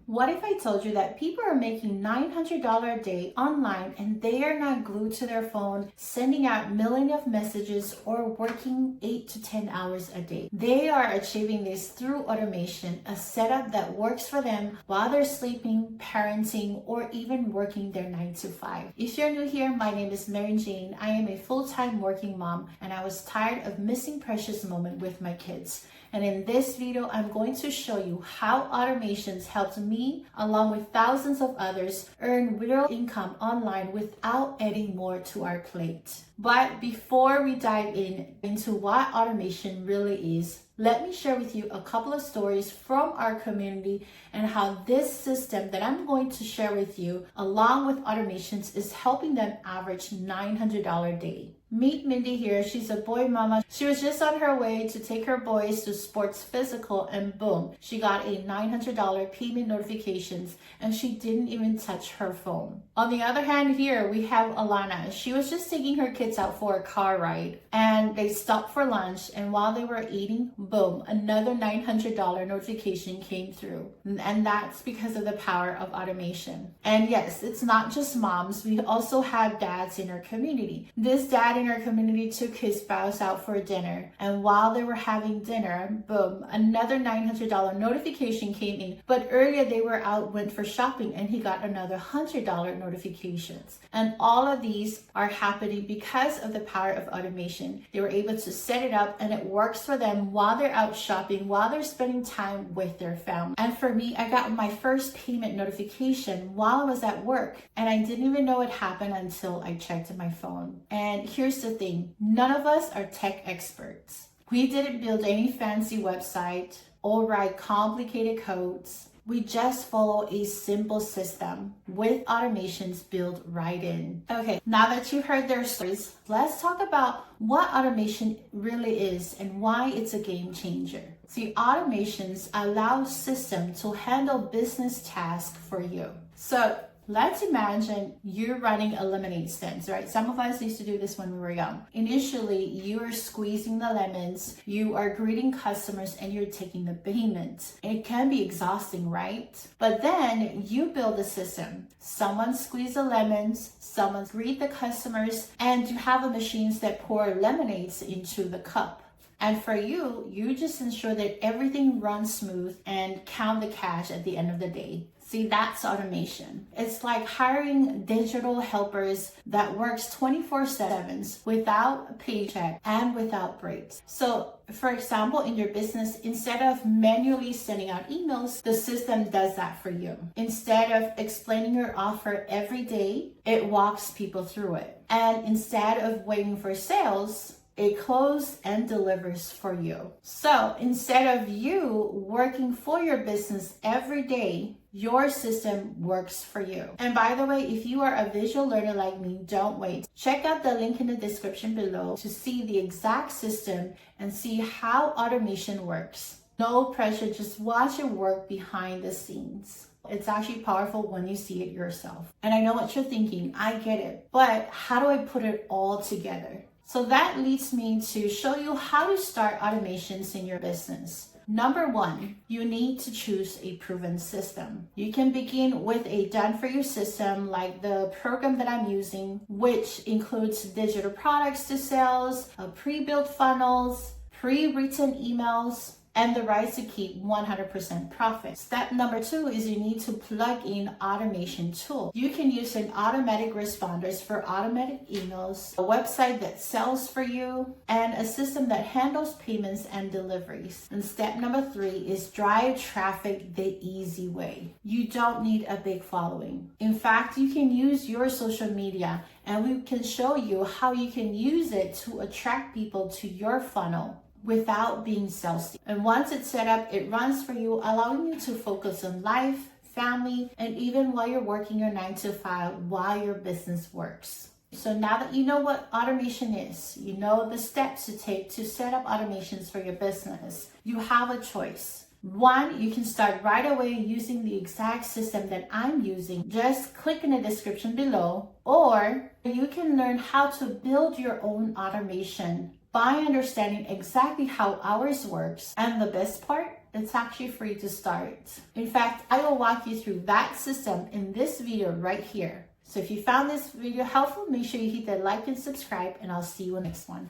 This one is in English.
What if I told you that people are making $900 a day online and they are not glued to their phone, sending out millions of messages or working 8 to 10 hours a day? They are achieving this through automation, a setup that works for them while they're sleeping, parenting, or even working their 9 to 5. If you're new here, my name is Mary Jane. I am a full-time working mom and I was tired of missing precious moments with my kids. And in this video, I'm going to show you how automations helped me, along with thousands of others, earn real income online without adding more to our plate. But before we dive into what automation really is, let me share with you a couple of stories from our community and how this system that I'm going to share with you, along with automations, is helping them average $900 a day. Meet Mindy here. She's a boy mama. She was just on her way to take her boys to sports physical and boom, she got a $900 payment notifications and she didn't even touch her phone. On the other hand, here we have Alana. She was just taking her kids out for a car ride and they stopped for lunch, and while they were eating, boom, another $900 notification came through. And that's because of the power of automation. And yes, it's not just moms. We also have dads in our community. This dad in our community took his spouse out for dinner, and while they were having dinner, boom, another $900 notification came in. But earlier they were out, went for shopping, and he got another $100 notifications. And all of these are happening because of the power of automation. They were able to set it up and it works for them while they're out shopping, while they're spending time with their family. And for me, I got my first payment notification while I was at work, and I didn't even know it happened until I checked my phone. And here's the thing, none of us are tech experts. We didn't build any fancy website or write complicated codes. We just follow a simple system with automations built right in. Okay, now that you heard their stories, let's talk about what automation really is and why it's a game changer. See, automations allow systems to handle business tasks for you. So let's imagine you're running a lemonade stand, right? Some of us used to do this when we were young. Initially, you are squeezing the lemons, you are greeting customers, and you're taking the payment. It can be exhausting, right? But then you build a system. Someone squeeze the lemons, someone greet the customers, and you have the machines that pour lemonades into the cup. And for you, you just ensure that everything runs smooth and count the cash at the end of the day. See, that's automation. It's like hiring digital helpers that works 24/7 without a paycheck and without breaks. So, for example, in your business, instead of manually sending out emails, the system does that for you. Instead of explaining your offer every day, it walks people through it. And instead of waiting for sales, it closes and delivers for you. So instead of you working for your business every day, your system works for you. And by the way, if you are a visual learner like me, don't wait. Check out the link in the description below to see the exact system and see how automation works. No pressure, just watch it work behind the scenes. It's actually powerful when you see it yourself. And I know what you're thinking, I get it, but how do I put it all together? So that leads me to show you how to start automations in your business. Number one, you need to choose a proven system. You can begin with a done-for-you system like the program that I'm using, which includes digital products to sales, pre-built funnels, pre-written emails, and the right to keep 100% profit. Step number two is you need to plug in automation tool. You can use an automatic responders for automatic emails, a website that sells for you, and a system that handles payments and deliveries. And step number three is drive traffic the easy way. You don't need a big following. In fact, you can use your social media and we can show you how you can use it to attract people to your funnel without being salesy. And once it's set up, it runs for you, allowing you to focus on life, family, and even while you're working your 9 to 5 while your business works. So now that you know what automation is, you know the steps to take to set up automations for your business, you have a choice. One, you can start right away using the exact system that I'm using. Just click in the description below, or you can learn how to build your own automation by understanding exactly how ours works. And the best part, It's actually free to start. In fact, I will walk you through that system in this video right here. So if you found this video helpful, make sure you hit that like and subscribe, and I'll see you in the next one.